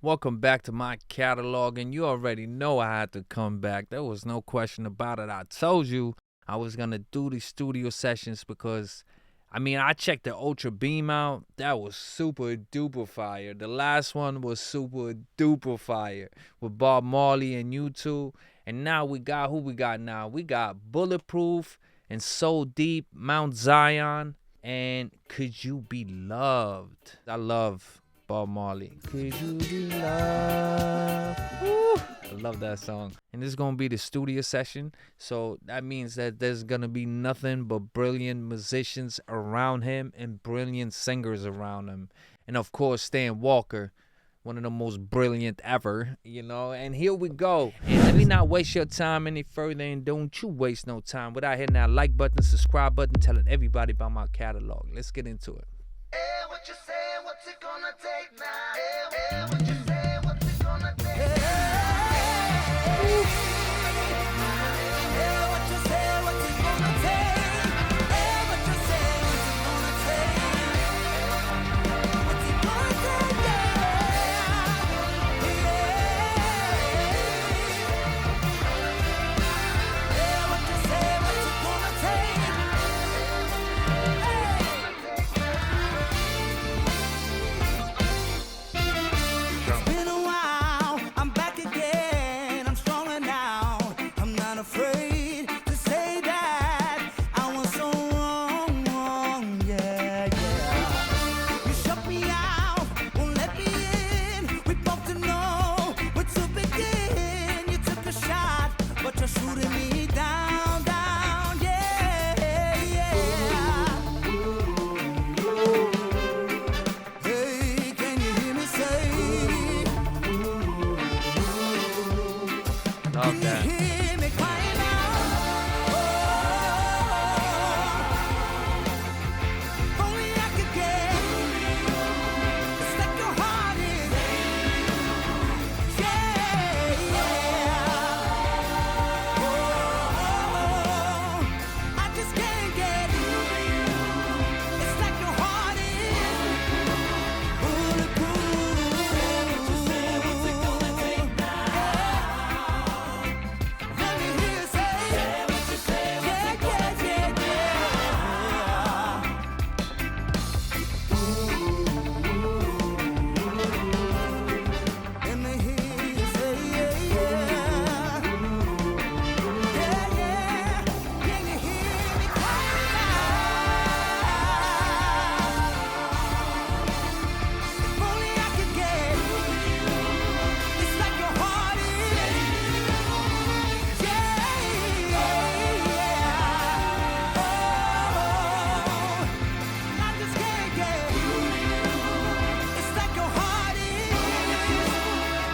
Welcome back to my catalog, and you already know I had to come back. There was no question about it. I told you I was gonna do these studio sessions because, I checked the Ultra Beam out. That was super duper fire. The last one was super duper fire with Bob Marley and U2. And now we got who we got now? We got Bulletproof and So Deep, Mount Zion, and Could You Be Loved? I love Bob Marley. Could you be loved? Woo! I love that song. And this is going to be the studio session. So that means that there's going to be nothing but brilliant musicians around him and brilliant singers around him. And of course, Stan Walker, one of the most brilliant ever, And here we go. And let me not waste your time any further, and don't you waste no time without hitting that like button, subscribe button, telling everybody about my catalog. Let's get into it. Hey, what you say? What's it gonna take now? Hey, what you say? What's it gonna take? Hey, what you say? What's it gonna take? Hey, what you say? What's it gonna take? What's it gonna take? Yeah, what you say? What's it gonna take? It's been a while, I'm back again, I'm stronger now, I'm not afraid to say that I was so wrong, yeah. You shut me out, won't let me in, we both to know where to begin. You took a shot, but you're shooting me down, yeah. Hey, can you hear me say? Love that. Can you hear me crying out? Oh, only I could get. It's like your heart is. Yeah. Oh, I just can't get it. It's like your heart is bulletproof. What's it gonna take now? Let me hear you say. Yeah, what you say? What's it gonna take now? Let me hear you say, yeah. Can you hear me crying out? If only I could get it. It's like your heart is. Yeah. Oh, I just can't get it. It's like your heart is.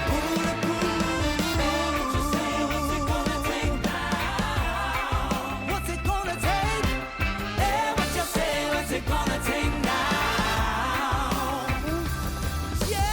Bulletproof. What you say? What's it gonna take now? What's it gonna take? Yeah, what you say? What's it gonna take now? Yeah.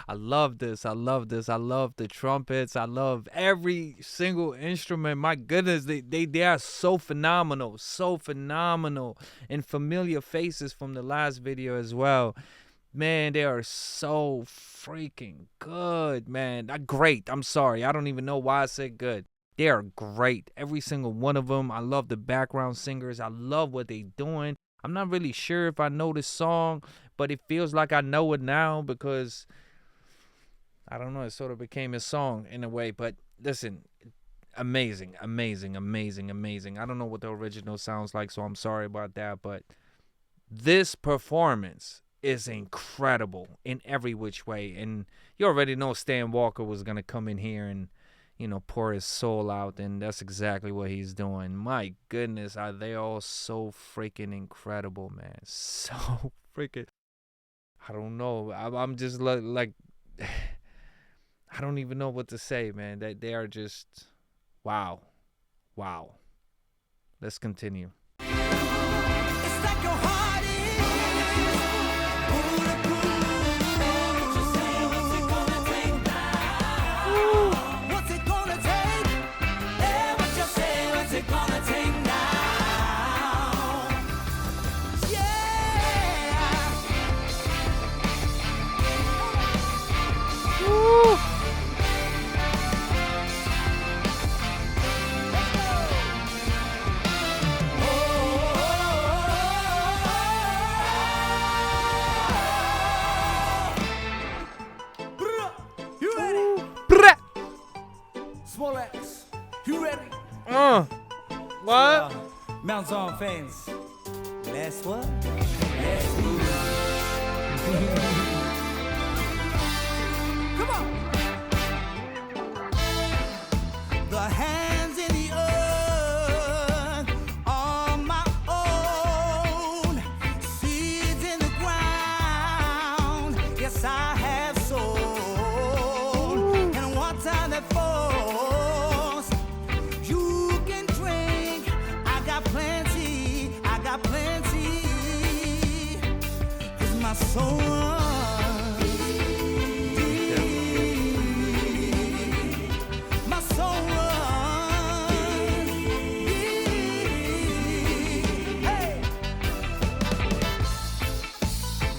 I love this. I love this. I love the trumpets. I love every single instrument. My goodness, they are so phenomenal. So phenomenal. And familiar faces from the last video as well. Man, they are so freaking good, man. Great. I'm sorry. I don't even know why I said good. They are great. Every single one of them. I love the background singers. I love what they doing. I'm not really sure if I know this song, but it feels like I know it now because I don't know, it sort of became a song in a way. But listen, amazing, amazing, amazing, amazing. I don't know what the original sounds like, so I'm sorry about that, but this performance is incredible in every which way. And you already know Stan Walker was going to come in here and, pour his soul out, and that's exactly what he's doing. My goodness, are they all so freaking incredible, man. So freaking, I don't know. I'm just like I don't even know what to say, man. They are just wow. Wow. Let's continue. It's like your heart is bulletproof. Just say what's it gonna take now? What's it gonna take? Yeah, what you say, what's it gonna take now? You ready? Brah! Small X, you ready? What? Mount Zion fans, last one. Let's move. Come on. The hands in the earth are my own. Seeds in the ground, yes I have sown. And water that falls, you can drink. I got plenty, I got plenty. 'Cause my soul runs deep. My soul runs deep. Hey.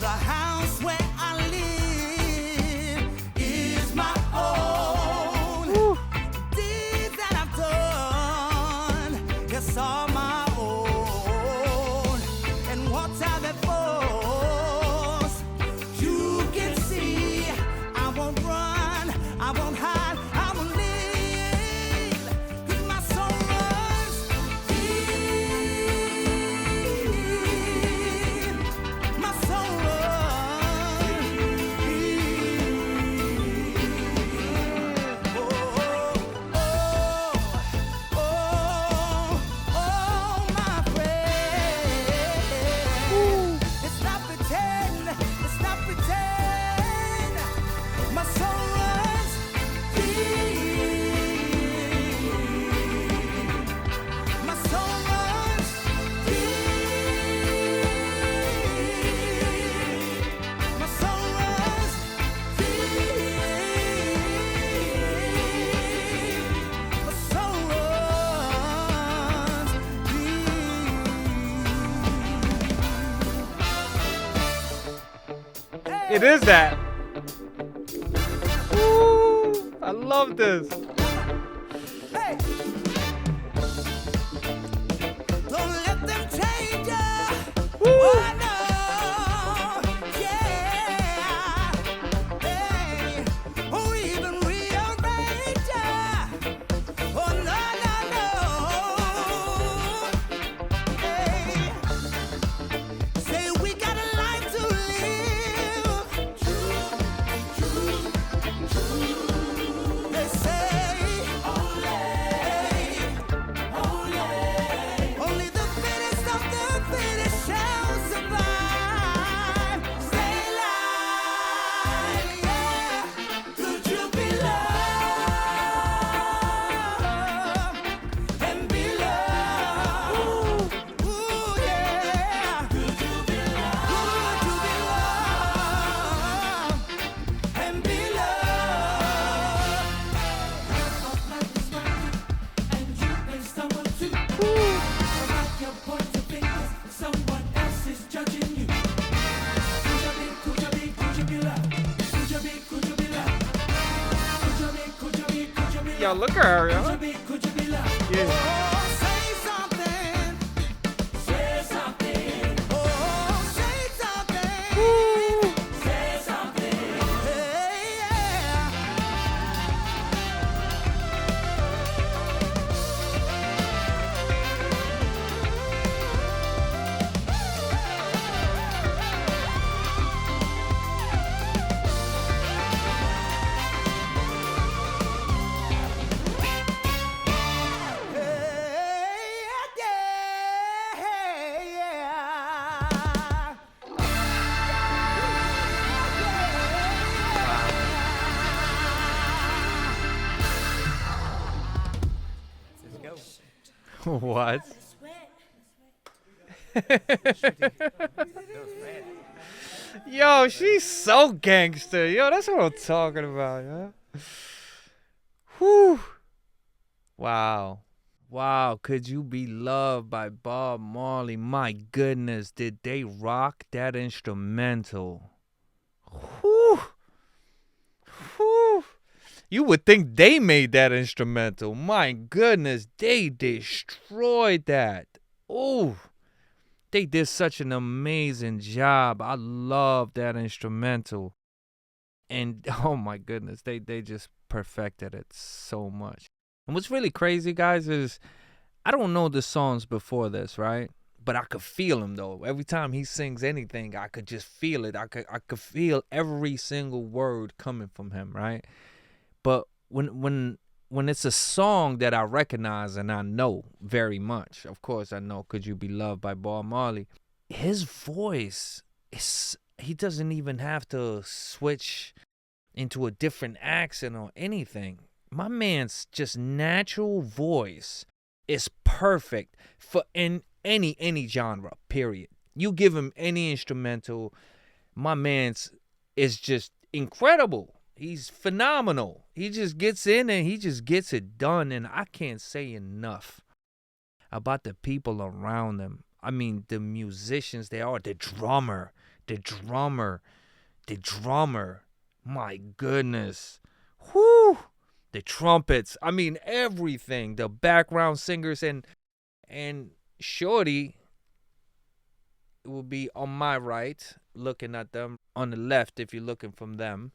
The house where I live is my own. Deeds that I've done, yes, are my own. And water that falls, you can see. I won't run, I won't hide, I won't leave. 'Cause my soul runs deep. My soul runs deep. Oh, oh, my friend. It's not pretend, it's not pretend. My soul runs deep. My soul runs deep. My soul runs deep. My soul runs deep. It is that. Woo! I love this. Hey! Don't let them change ya. Oh no, yeah. Hey, or even rearrange ya. Oh no, no, no. Hey, say we got a life to live. They say only the fittest of the fittest shall survive. Stay alive, yeah. Could you be loved and be loved? Ooh, yeah. Could you be loved and be loved? Life is right, and you may stumble too. Like your point of fingers, someone else is judging you. Could you be loved? Could you be loved? Could you be loved? Could you be Yo, look at her, yo. Could you be loved? Yeah. Oh, say something. Say something. Oh, say something. Say something. Hey, yeah. What? Yo, she's so gangster. Yo, that's what I'm talking about, yo. Whew. Wow. Wow, could you be loved by Bob Marley? My goodness, did they rock that instrumental? Whew. Whew. You would think they made that instrumental. My goodness, they destroyed that. Ooh, they did such an amazing job. I love that instrumental. And oh my goodness, they just perfected it so much. And what's really crazy, guys, is I don't know the songs before this, right? But I could feel him though. Every time he sings anything, I could just feel it. I could feel every single word coming from him, right? But when it's a song that I recognize and I know very much, of course I know "Could You Be Loved" by Bob Marley. His voice is he doesn't even have to switch into a different accent or anything. My man's just natural voice is perfect for in any genre. Period. You give him any instrumental, my man's is just incredible. He's phenomenal. He just gets in and he just gets it done. And I can't say enough about the people around him. I mean, the musicians they are, the drummer, the drummer, the drummer. My goodness. Whoo! The trumpets. I mean, everything. The background singers and Shorty will be on my right, looking at them. On the left, if you're looking from them.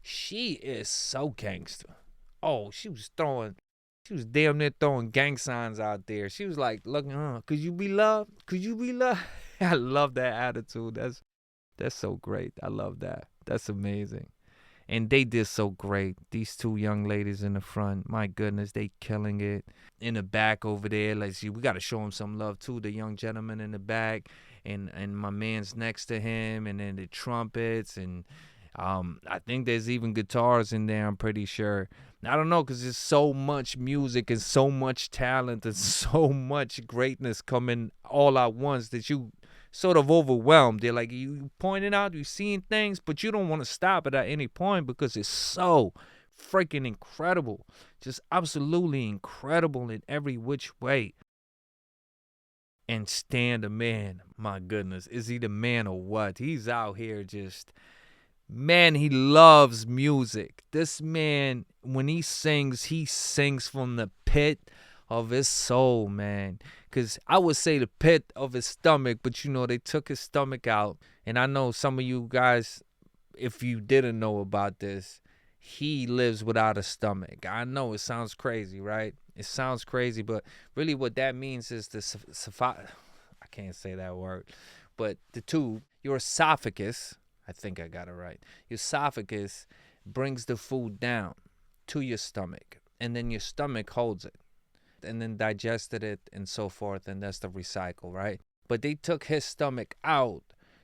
She is so gangster. Oh, she was damn near throwing gang signs out there. She was like, looking, could you be loved? Could you be loved? I love that attitude. That's so great. I love that. That's amazing. And they did so great. These two young ladies in the front, my goodness, they killing it. In the back over there, let's see, we got to show them some love too. The young gentleman in the back, and my man's next to him, and then the trumpets, and I think there's even guitars in there. I'm pretty sure. I don't know, because there's so much music and so much talent and so much greatness coming all at once that you sort of overwhelmed. They're like, you pointing out, you seeing things, but you don't want to stop it at any point because it's so freaking incredible. Just absolutely incredible in every which way. And Stan the man, my goodness, is he the man or what? He's out here just, man, he loves music. This man, when he sings from the pit of his soul, man. Because I would say the pit of his stomach, but you know, they took his stomach out. And I know some of you guys, if you didn't know about this, he lives without a stomach. I know it sounds crazy, right? It sounds crazy, but really what that means is I can't say that word, but the tube, your esophagus, I think I got it right. Your esophagus brings the food down to your stomach, and then your stomach holds it and then digested it and so forth, and that's the recycle, right? But they took his stomach out,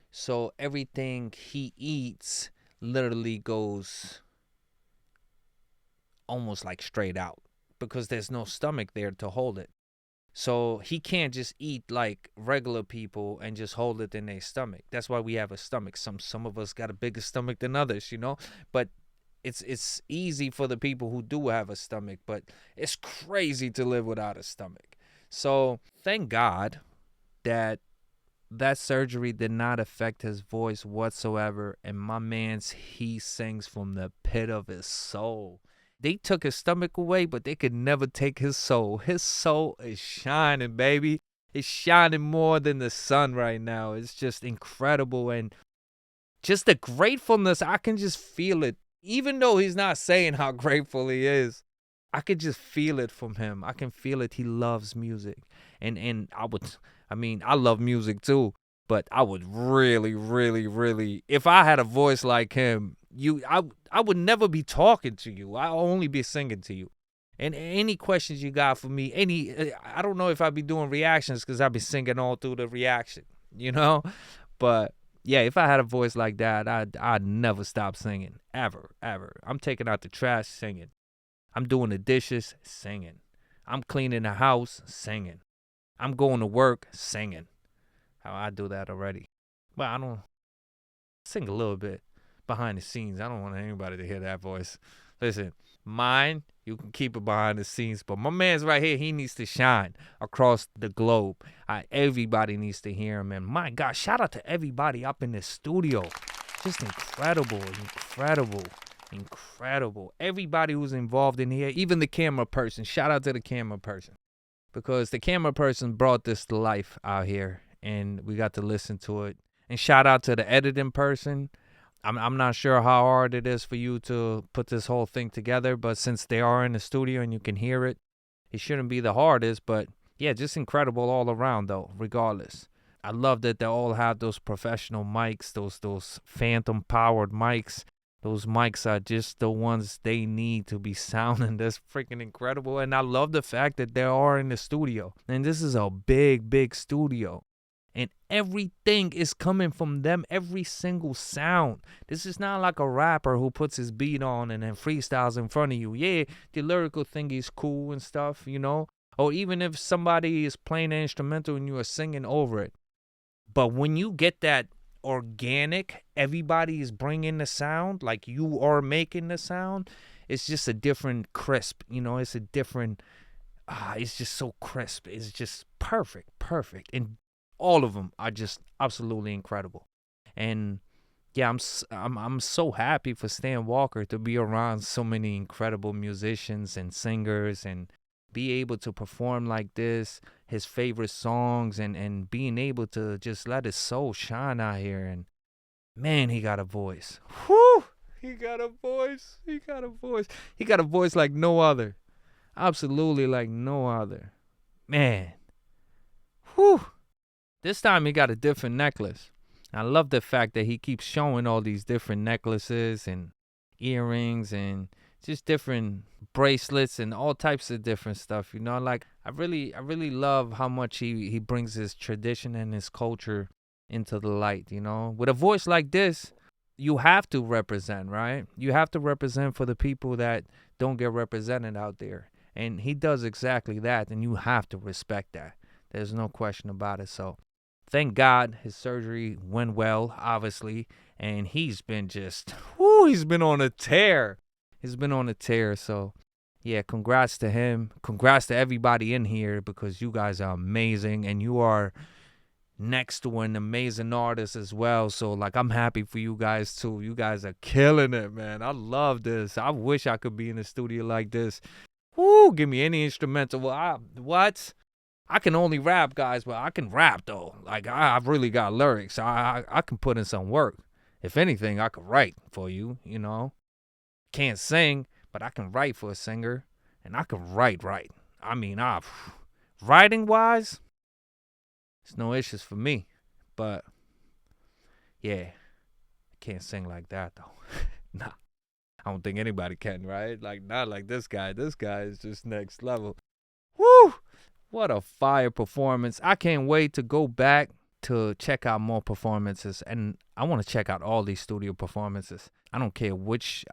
so everything he eats literally goes almost like straight out because there's no stomach there to hold it. So he can't just eat like regular people and just hold it in their stomach. That's why we have a stomach. Some of us got a bigger stomach than others, you know? But it's easy for the people who do have a stomach, but it's crazy to live without a stomach. So thank God that surgery did not affect his voice whatsoever. And my man's, he sings from the pit of his soul. They took his stomach away, but they could never take his soul. His soul is shining, baby. It's shining more than the sun right now. It's just incredible. And just the gratefulness, I can just feel it. Even though he's not saying how grateful he is, I could just feel it from him. I can feel it. He loves music. And I love music too, but I would really, really, really, if I had a voice like him, I would never be talking to you. I'll only be singing to you. And any questions you got for me, I don't know if I'd be doing reactions because I'd be singing all through the reaction, you know? But yeah, if I had a voice like that, I'd never stop singing, ever, ever. I'm taking out the trash, singing. I'm doing the dishes, singing. I'm cleaning the house, singing. I'm going to work, singing. I do that already. But I don't sing a little bit behind the scenes. I don't want anybody to hear that voice. Listen, mine, you can keep it behind the scenes, but my man's right here. He needs to shine across the globe. Everybody needs to hear him. And my God, shout out to everybody up in the studio. Just incredible, incredible, incredible. Everybody who's involved in here, even the camera person. Shout out to the camera person, because the camera person brought this to life out here, and we got to listen to it. And shout out to the editing person. I'm not sure how hard it is for you to put this whole thing together, but since they are in the studio and you can hear it, it shouldn't be the hardest. But yeah, just incredible all around though, regardless. I love that they all have those professional mics, those phantom powered mics. Those mics are just the ones they need to be sounding this freaking incredible. And I love the fact that they are in the studio. And this is a big, big studio. And everything is coming from them, every single sound. This is not like a rapper who puts his beat on and then freestyles in front of you. Yeah, the lyrical thing is cool and stuff, you know. Or even if somebody is playing an instrumental and you are singing over it. But when you get that organic, everybody is bringing the sound, like you are making the sound, it's just a different crisp, you know. It's a different, it's just so crisp. It's just perfect. And all of them are just absolutely incredible. And yeah, I'm so happy for Stan Walker to be around so many incredible musicians and singers and be able to perform like this, his favorite songs, and being able to just let his soul shine out here. And man, he got a voice. Whew! He got a voice. He got a voice like no other. Absolutely like no other. Man. Whew. This time he got a different necklace. I love the fact that he keeps showing all these different necklaces and earrings and just different bracelets and all types of different stuff. You know, like I really love how much he brings his tradition and his culture into the light, you know. With a voice like this, you have to represent, right? You have to represent for the people that don't get represented out there. And he does exactly that, and you have to respect that. There's no question about it. So thank God his surgery went well, obviously, and he's been he's been on a tear. So yeah, congrats to him. Congrats to everybody in here, because you guys are amazing, and you are next to an amazing artist as well. So like, I'm happy for you guys too. You guys are killing it, man. I love this. I wish I could be in a studio like this. Woo, give me any instrumental. What? I can only rap, guys, but I can rap though. Like I've really got lyrics. I can put in some work. If anything, I could write for you, you know. Can't sing, but I can write for a singer, and I can write right. I mean, writing wise, it's no issues for me. But yeah, I can't sing like that though. Nah, I don't think anybody can, right? Like not like this guy. This guy is just next level. Woo! What a fire performance. I can't wait to go back to check out more performances, and I want to check out all these studio performances. I don't care which,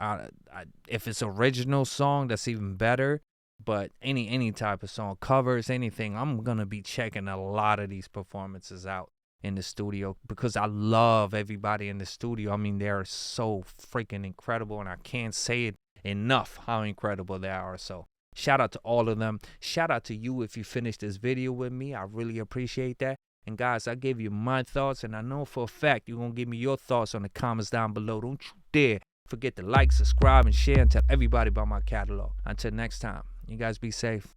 if it's original song, that's even better, but any type of song, covers, anything, I'm going to be checking a lot of these performances out in the studio, because I love everybody in the studio. I mean, they're so freaking incredible, and I can't say it enough how incredible they are. So shout out to all of them. Shout out to you if you finished this video with me. I really appreciate that. And guys, I gave you my thoughts, and I know for a fact you're going to give me your thoughts on the comments down below. Don't you dare forget to like, subscribe, and share, and tell everybody about my catalog. Until next time, you guys be safe.